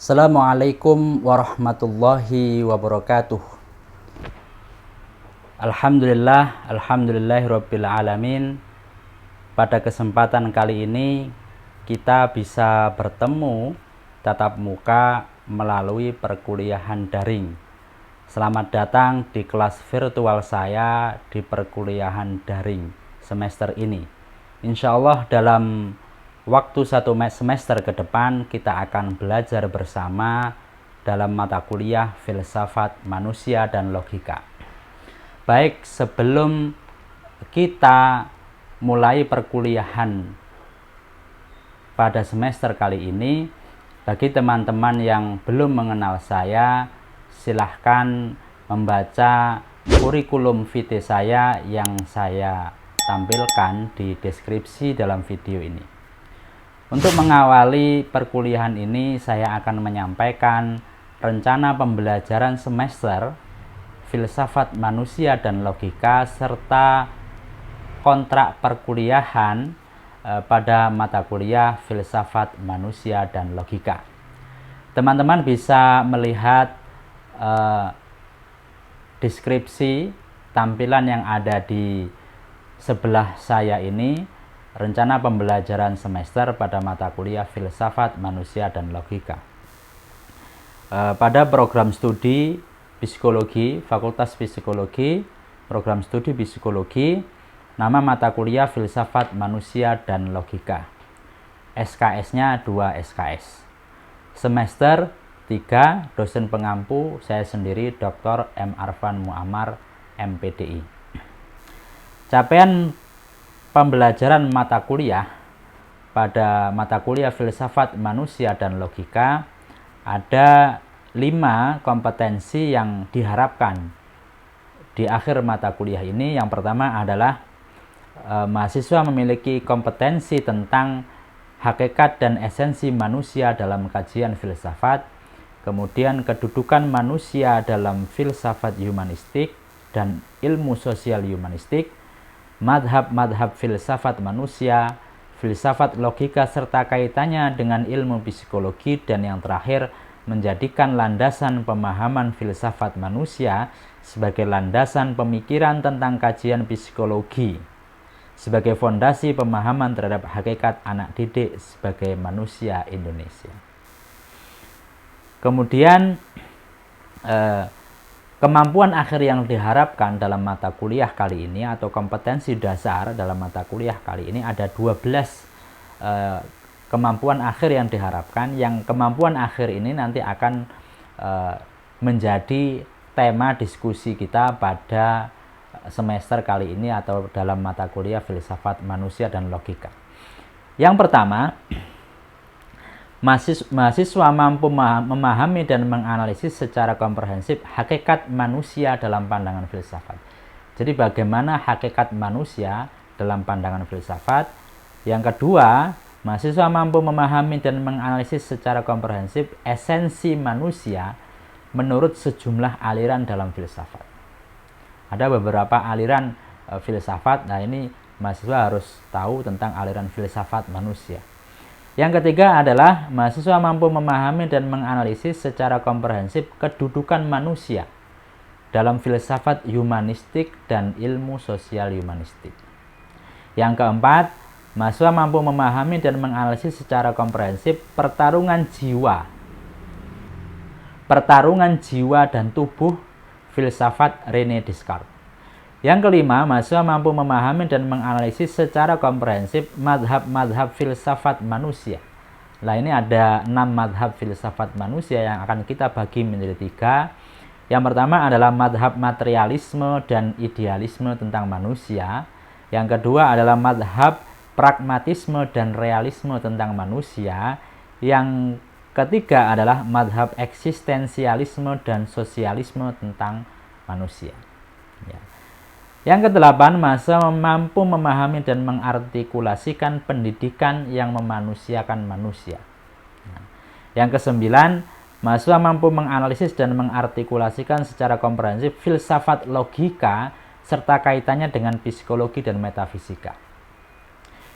Assalamualaikum warahmatullahi wabarakatuh. Alhamdulillahirabbil alamin. Pada kesempatan kali ini kita bisa bertemu tatap muka melalui perkuliahan daring. Selamat datang di kelas virtual saya di perkuliahan daring semester ini. Insya Allah dalam waktu satu semester ke depan kita akan belajar bersama dalam mata kuliah filsafat manusia dan logika. Baik, sebelum kita mulai perkuliahan pada semester kali ini, bagi teman-teman yang belum mengenal saya, silahkan membaca kurikulum vitae saya yang saya tampilkan di deskripsi dalam video ini. Untuk mengawali perkuliahan ini, saya akan menyampaikan rencana pembelajaran semester filsafat manusia dan logika serta kontrak perkuliahan pada mata kuliah filsafat manusia dan logika. Teman-teman bisa melihat deskripsi tampilan yang ada di sebelah saya ini, rencana pembelajaran semester pada mata kuliah filsafat manusia dan logika. Pada program studi psikologi, Fakultas Psikologi, program studi psikologi, nama mata kuliah filsafat manusia dan logika. SKS-nya 2 SKS. Semester 3, dosen pengampu saya sendiri Dr. M. Arfan Muammar, MPDI. Capaian pembelajaran mata kuliah pada mata kuliah filsafat manusia dan logika ada 5 kompetensi yang diharapkan di akhir mata kuliah ini. Yang pertama adalah mahasiswa memiliki kompetensi tentang hakikat dan esensi manusia dalam kajian filsafat, kemudian kedudukan manusia dalam filsafat humanistik dan ilmu sosial humanistik, madhab-madhab filsafat manusia, filsafat logika serta kaitannya dengan ilmu psikologi, dan yang terakhir menjadikan landasan pemahaman filsafat manusia sebagai landasan pemikiran tentang kajian psikologi sebagai fondasi pemahaman terhadap hakikat anak didik sebagai manusia Indonesia. Kemudian kemampuan akhir yang diharapkan dalam mata kuliah kali ini atau kompetensi dasar dalam mata kuliah kali ini ada 12 kemampuan akhir yang diharapkan. Yang kemampuan akhir ini nanti akan menjadi tema diskusi kita pada semester kali ini atau dalam mata kuliah filsafat manusia dan logika. Yang pertama, mahasiswa mampu memahami dan menganalisis secara komprehensif hakikat manusia dalam pandangan filsafat. Jadi bagaimana hakikat manusia dalam pandangan filsafat. Yang kedua, mahasiswa mampu memahami dan menganalisis secara komprehensif esensi manusia menurut sejumlah aliran dalam filsafat. Ada beberapa aliran filsafat, nah ini mahasiswa harus tahu tentang aliran filsafat manusia. Yang ketiga adalah mahasiswa mampu memahami dan menganalisis secara komprehensif kedudukan manusia dalam filsafat humanistik dan ilmu sosial humanistik. Yang keempat, mahasiswa mampu memahami dan menganalisis secara komprehensif pertarungan jiwa dan tubuh filsafat René Descartes. Yang kelima, mahasiswa mampu memahami dan menganalisis secara komprehensif madhab-madhab filsafat manusia. Nah, ini ada 6 madhab filsafat manusia yang akan kita bagi menjadi 3. Yang pertama adalah madhab materialisme dan idealisme tentang manusia. Yang kedua adalah madhab pragmatisme dan realisme tentang manusia. Yang ketiga adalah madhab eksistensialisme dan sosialisme tentang manusia. Ya. Yang kedelapan, mahasiswa mampu memahami dan mengartikulasikan pendidikan yang memanusiakan manusia. Yang kesembilan, mahasiswa mampu menganalisis dan mengartikulasikan secara komprehensif filsafat logika serta kaitannya dengan psikologi dan metafisika.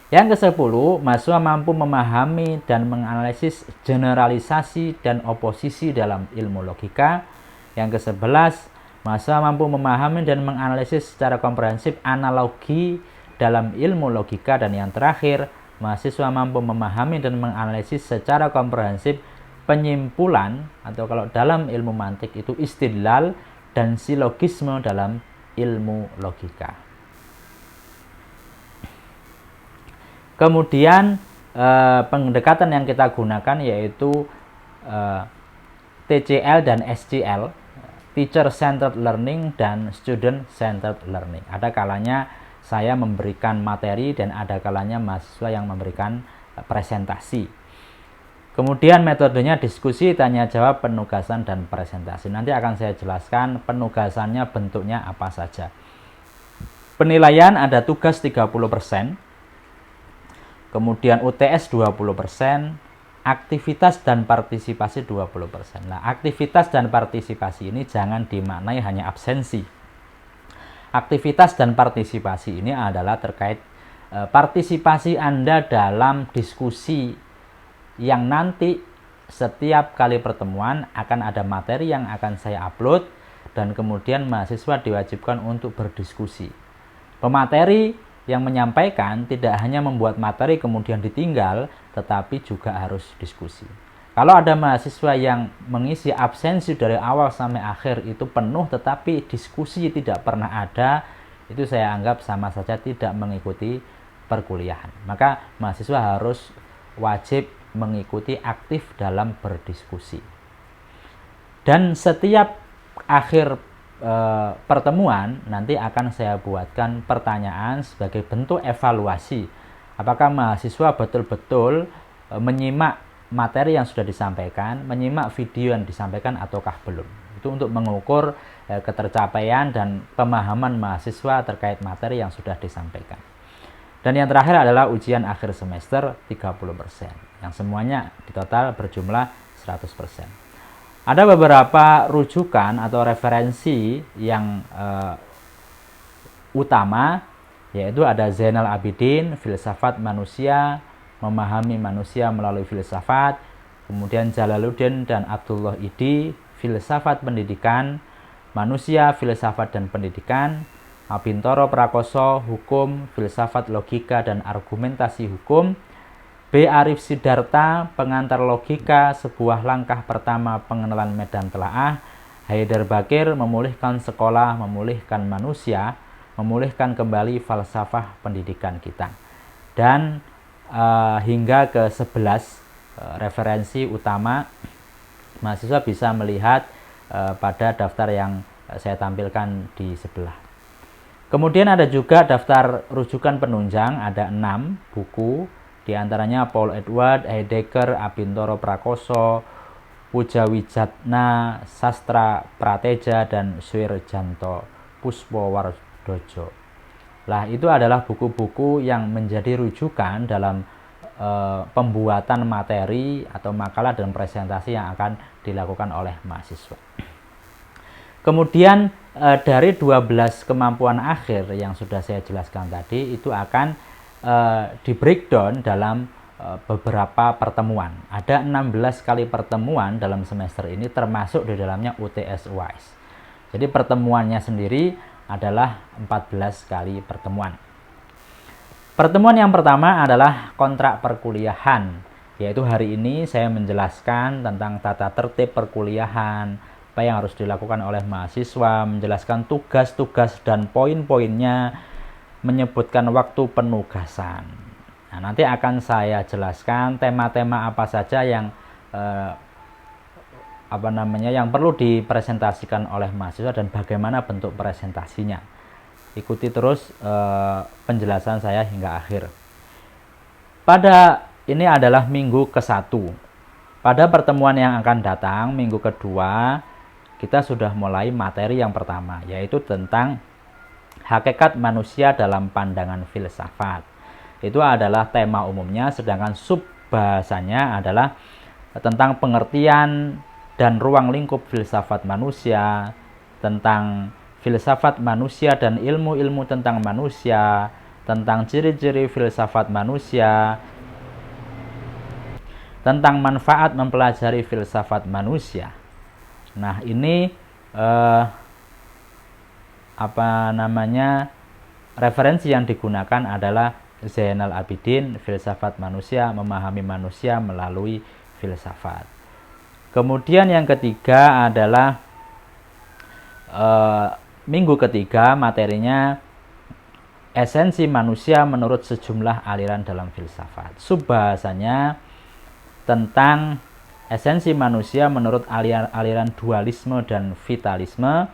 Yang ke-10, mahasiswa mampu memahami dan menganalisis generalisasi dan oposisi dalam ilmu logika. Yang ke-11, mahasiswa mampu memahami dan menganalisis secara komprehensif analogi dalam ilmu logika. Dan yang terakhir, mahasiswa mampu memahami dan menganalisis secara komprehensif penyimpulan, atau kalau dalam ilmu mantik itu istidlal dan silogisme dalam ilmu logika. Kemudian pendekatan yang kita gunakan yaitu TCL dan SCL, Teacher Centered Learning dan Student Centered Learning. Ada kalanya saya memberikan materi dan ada kalanya mahasiswa yang memberikan presentasi. Kemudian metodenya diskusi, tanya jawab, penugasan, dan presentasi. Nanti akan saya jelaskan penugasannya bentuknya apa saja. Penilaian ada tugas 30%. Kemudian UTS 20%, aktivitas dan partisipasi 20%. Nah, aktivitas dan partisipasi ini jangan dimaknai hanya absensi. Aktivitas dan partisipasi ini adalah terkait partisipasi Anda dalam diskusi yang nanti setiap kali pertemuan akan ada materi yang akan saya upload dan kemudian mahasiswa diwajibkan untuk berdiskusi. Pemateri yang menyampaikan tidak hanya membuat materi kemudian ditinggal, tetapi juga harus diskusi. Kalau ada mahasiswa yang mengisi absensi dari awal sampai akhir itu penuh tetapi diskusi tidak pernah ada, itu saya anggap sama saja tidak mengikuti perkuliahan. Maka mahasiswa harus wajib mengikuti aktif dalam berdiskusi. Dan setiap akhir pertemuan nanti akan saya buatkan pertanyaan sebagai bentuk evaluasi apakah mahasiswa betul-betul menyimak materi yang sudah disampaikan, menyimak video yang disampaikan ataukah belum. Itu untuk mengukur ketercapaian dan pemahaman mahasiswa terkait materi yang sudah disampaikan. Dan yang terakhir adalah ujian akhir semester 30%, yang semuanya di total berjumlah 100%. Ada beberapa rujukan atau referensi yang utama, yaitu ada Zainal Abidin, Filsafat Manusia, Memahami Manusia Melalui Filsafat, kemudian Jalaluddin dan Abdullah Idi, Filsafat Pendidikan, Manusia, Filsafat dan Pendidikan, Abintoro Prakoso, Hukum, Filsafat Logika dan Argumentasi Hukum, B. Arif Sidarta, Pengantar Logika, Sebuah Langkah Pertama Pengenalan Medan Telaah, Haidar Bakir, Memulihkan Sekolah, Memulihkan Manusia, Memulihkan Kembali Falsafah Pendidikan Kita. Dan hingga ke 11 referensi utama, mahasiswa bisa melihat pada daftar yang saya tampilkan di sebelah. Kemudian ada juga daftar rujukan penunjang, ada 6 buku, di antaranya Paul Edward, Heidegger, Abintoro Prakoso, Pujawijatna, Sastra Prateja, dan Suirjanto Puspowardojo. Lah, itu adalah buku-buku yang menjadi rujukan dalam pembuatan materi atau makalah dan presentasi yang akan dilakukan oleh mahasiswa. Kemudian dari 12 kemampuan akhir yang sudah saya jelaskan tadi, itu akan di breakdown dalam beberapa pertemuan. Ada 16 kali pertemuan dalam semester ini, termasuk di dalamnya UTS UAS. Jadi pertemuannya sendiri adalah 14 kali pertemuan. Pertemuan yang pertama adalah kontrak perkuliahan, yaitu hari ini saya menjelaskan tentang tata tertib perkuliahan, apa yang harus dilakukan oleh mahasiswa, menjelaskan tugas-tugas dan poin-poinnya, menyebutkan waktu penugasan. Nah, nanti akan saya jelaskan tema-tema apa saja yang yang perlu dipresentasikan oleh mahasiswa dan bagaimana bentuk presentasinya. Ikuti terus penjelasan saya hingga akhir. Pada ini adalah minggu ke-1. Pada pertemuan yang akan datang, minggu kedua, kita sudah mulai materi yang pertama, yaitu tentang hakikat manusia dalam pandangan filsafat. Itu adalah tema umumnya, sedangkan subbahasanya adalah tentang pengertian dan ruang lingkup filsafat manusia, tentang filsafat manusia dan ilmu-ilmu tentang manusia, tentang ciri-ciri filsafat manusia, tentang manfaat mempelajari filsafat manusia. Nah, ini referensi yang digunakan adalah Zainal Abidin, Filsafat Manusia, Memahami Manusia Melalui Filsafat. Kemudian yang ketiga adalah minggu ketiga materinya esensi manusia menurut sejumlah aliran dalam filsafat. Subbahasanya tentang esensi manusia menurut aliran dualisme dan vitalisme.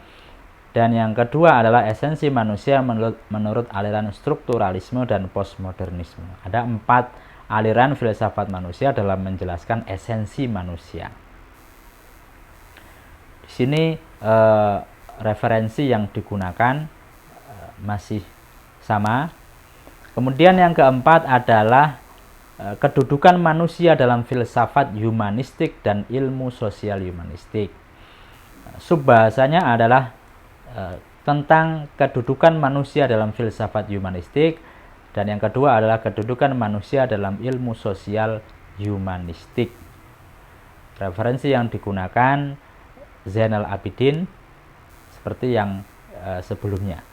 Dan yang kedua adalah esensi manusia menurut aliran strukturalisme dan postmodernisme. Ada 4 aliran filsafat manusia dalam menjelaskan esensi manusia. Di sini referensi yang digunakan masih sama. Kemudian yang keempat adalah kedudukan manusia dalam filsafat humanistik dan ilmu sosial humanistik. Subbahasanya adalah tentang kedudukan manusia dalam filsafat humanistik, dan yang kedua adalah kedudukan manusia dalam ilmu sosial humanistik. Referensi yang digunakan Zainal Abidin seperti yang sebelumnya,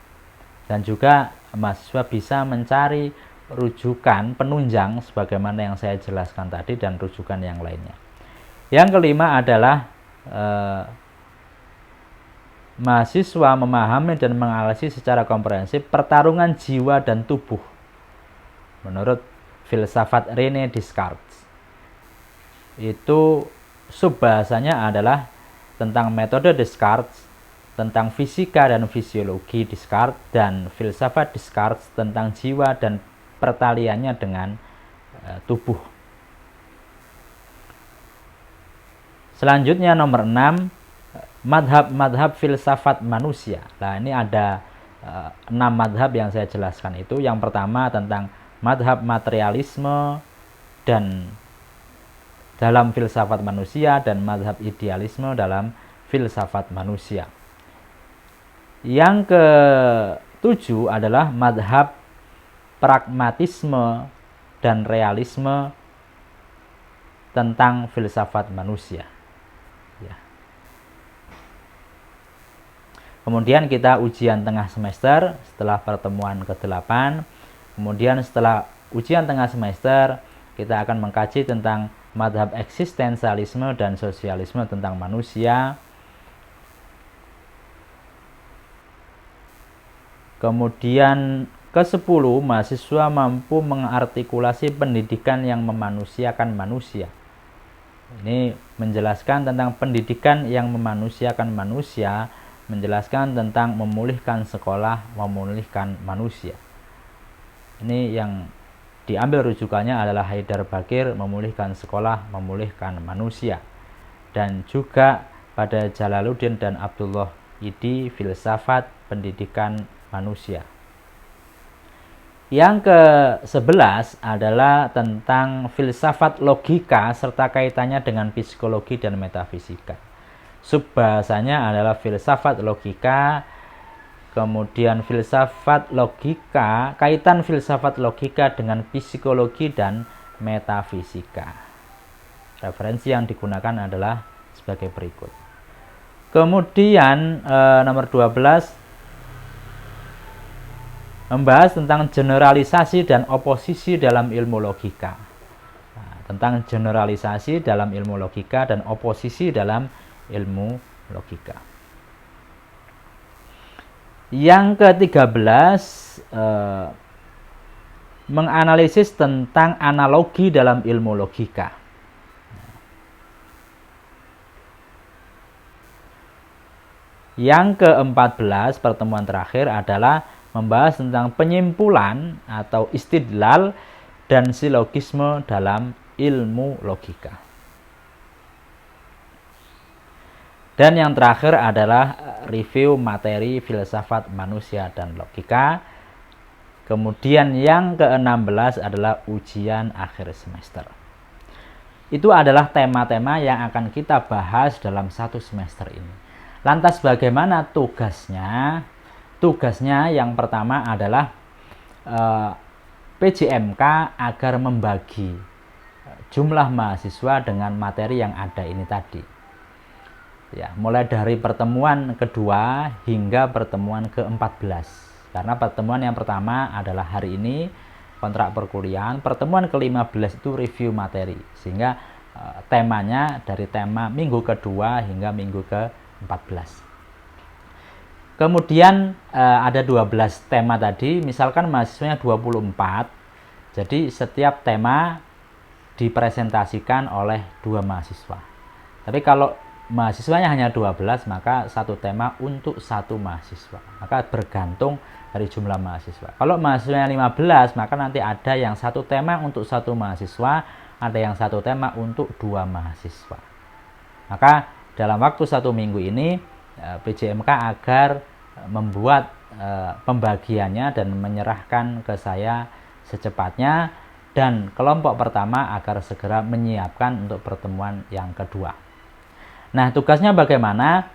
dan juga mahasiswa bisa mencari rujukan penunjang sebagaimana yang saya jelaskan tadi dan rujukan yang lainnya. Yang kelima adalah mahasiswa memahami dan menganalisis secara komprehensif pertarungan jiwa dan tubuh menurut filsafat René Descartes. Itu subbahasanya adalah tentang metode Descartes, tentang fisika dan fisiologi Descartes, dan filsafat Descartes tentang jiwa dan pertaliannya dengan tubuh. Selanjutnya nomor 6, madhab filsafat manusia. Nah, ini ada 6 madhab yang saya jelaskan itu. Yang pertama tentang madhab materialisme dan dalam filsafat manusia, dan madhab idealisme dalam filsafat manusia. Yang ke-7 adalah madhab pragmatisme dan realisme tentang filsafat manusia. Kemudian kita ujian tengah semester setelah pertemuan ke-8. Kemudian setelah ujian tengah semester kita akan mengkaji tentang madhab eksistensialisme dan sosialisme tentang manusia. Kemudian ke-10, mahasiswa mampu mengartikulasi pendidikan yang memanusiakan manusia. Ini menjelaskan tentang pendidikan yang memanusiakan manusia, menjelaskan tentang memulihkan sekolah, memulihkan manusia. Ini yang diambil rujukannya adalah Haidar Bakir, memulihkan sekolah, memulihkan manusia. Dan juga pada Jalaluddin dan Abdullah Idi, filsafat pendidikan manusia. Yang ke-11 adalah tentang filsafat logika serta kaitannya dengan psikologi dan metafisika. Subbahasanya adalah filsafat logika, kemudian filsafat logika, kaitan filsafat logika dengan psikologi dan metafisika. Referensi yang digunakan adalah sebagai berikut. Kemudian nomor 12 membahas tentang generalisasi dan oposisi dalam ilmu logika. Nah, tentang generalisasi dalam ilmu logika dan oposisi dalam ilmu logika. Yang ke-13 menganalisis tentang analogi dalam ilmu logika. Yang ke-14 pertemuan terakhir adalah membahas tentang penyimpulan atau istidlal dan silogisme dalam ilmu logika. Dan yang terakhir adalah review materi filsafat manusia dan logika. Kemudian yang ke-16 adalah ujian akhir semester. Itu adalah tema-tema yang akan kita bahas dalam 1 semester ini. Lantas bagaimana tugasnya? Tugasnya yang pertama adalah PJMK agar membagi jumlah mahasiswa dengan materi yang ada ini tadi. Ya, mulai dari pertemuan kedua hingga pertemuan ke-14. Karena pertemuan yang pertama adalah hari ini kontrak perkuliahan, pertemuan ke-15 itu review materi. Sehingga temanya dari tema minggu kedua hingga minggu ke-14. Kemudian ada 12 tema tadi, misalkan mahasiswanya 24. Jadi setiap tema dipresentasikan oleh 2 mahasiswa. Tapi kalau mahasiswanya hanya 12, maka satu tema untuk 1 mahasiswa. Maka bergantung dari jumlah mahasiswa. Kalau mahasiswanya 15, maka nanti ada yang satu tema untuk 1 mahasiswa, ada yang satu tema untuk 2 mahasiswa. Maka dalam waktu 1 minggu ini, PJMK agar membuat pembagiannya dan menyerahkan ke saya secepatnya, dan kelompok pertama agar segera menyiapkan untuk pertemuan yang kedua. Nah, tugasnya bagaimana?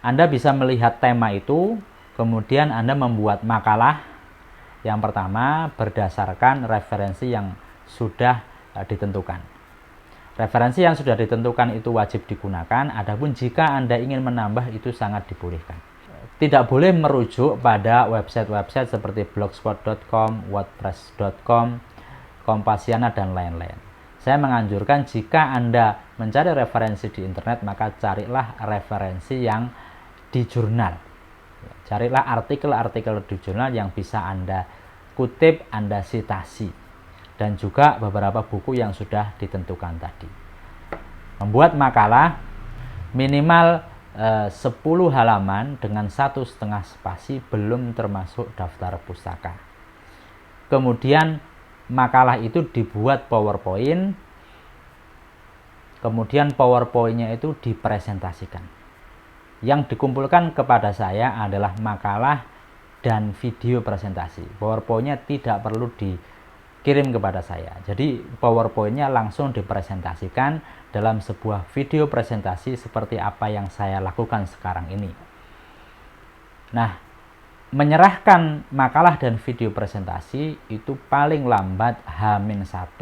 Anda bisa melihat tema itu, kemudian Anda membuat makalah yang pertama berdasarkan referensi yang sudah ditentukan. Referensi yang sudah ditentukan itu wajib digunakan, adapun jika Anda ingin menambah itu sangat dibolehkan. Tidak boleh merujuk pada website-website seperti blogspot.com, wordpress.com, Kompasiana, dan lain-lain. Saya menganjurkan jika Anda mencari referensi di internet, maka carilah referensi yang di jurnal. Carilah artikel-artikel di jurnal yang bisa Anda kutip, Anda sitasi. Dan juga beberapa buku yang sudah ditentukan tadi. Membuat makalah minimal 10 halaman dengan 1,5 spasi, belum termasuk daftar pustaka. Kemudian makalah itu dibuat PowerPoint, kemudian PowerPoint-nya itu dipresentasikan. Yang dikumpulkan kepada saya adalah makalah dan video presentasi. PowerPoint-nya tidak perlu dikirim kepada saya. Jadi PowerPoint-nya langsung dipresentasikan dalam sebuah video presentasi seperti apa yang saya lakukan sekarang ini. Nah, menyerahkan makalah dan video presentasi itu paling lambat H-1.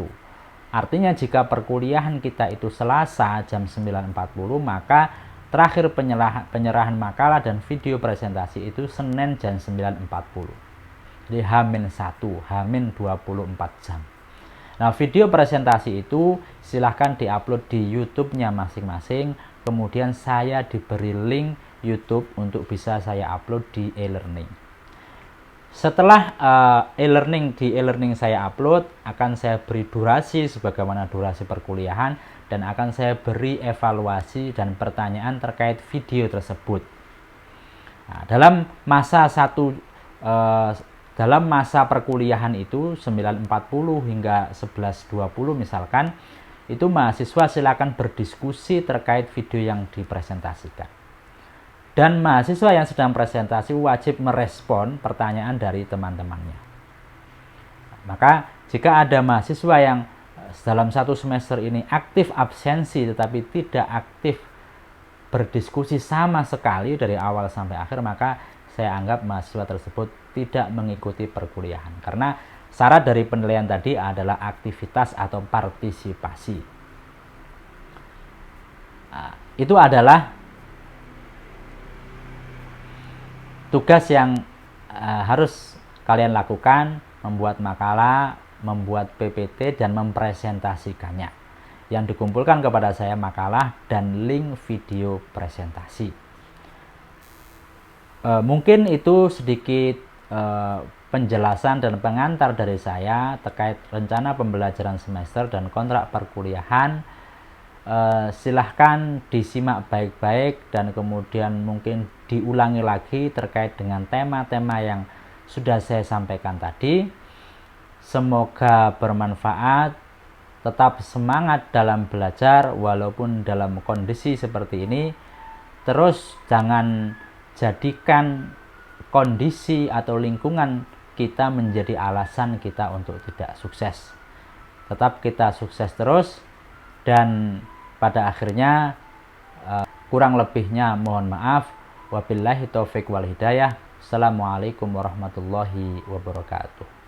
Artinya jika perkuliahan kita itu Selasa jam 9.40, maka terakhir penyerahan makalah dan video presentasi itu Senin jam 9.40. Jadi H-1, H-24 jam. Nah, video presentasi itu silahkan diupload di YouTube-nya masing-masing. Kemudian saya diberi link YouTube untuk bisa saya upload di e-learning. Setelah e-learning saya upload, akan saya beri durasi sebagaimana durasi perkuliahan, dan akan saya beri evaluasi dan pertanyaan terkait video tersebut. Nah, dalam masa perkuliahan itu 9.40 hingga 11.20 misalkan, itu mahasiswa silakan berdiskusi terkait video yang dipresentasikan. Dan mahasiswa yang sedang presentasi wajib merespon pertanyaan dari teman-temannya. Maka jika ada mahasiswa yang dalam 1 semester ini aktif absensi tetapi tidak aktif berdiskusi sama sekali dari awal sampai akhir, maka saya anggap mahasiswa tersebut tidak mengikuti perkuliahan. Karena syarat dari penilaian tadi adalah aktivitas atau partisipasi. Nah, itu adalah tugas yang harus kalian lakukan: membuat makalah, membuat PPT, dan mempresentasikannya. Yang dikumpulkan kepada saya makalah dan link video presentasi. Mungkin itu sedikit penjelasan dan pengantar dari saya terkait rencana pembelajaran semester dan kontrak perkuliahan. Silahkan disimak baik-baik dan kemudian mungkin diulangi lagi terkait dengan tema-tema yang sudah saya sampaikan tadi. Semoga bermanfaat. Tetap semangat dalam belajar walaupun dalam kondisi seperti ini. Terus jangan jadikan kondisi atau lingkungan kita menjadi alasan kita untuk tidak sukses. Tetap kita sukses terus, dan pada akhirnya kurang lebihnya mohon maaf. Wabillahi taufiq wal hidayah. Assalamualaikum warahmatullahi wabarakatuh.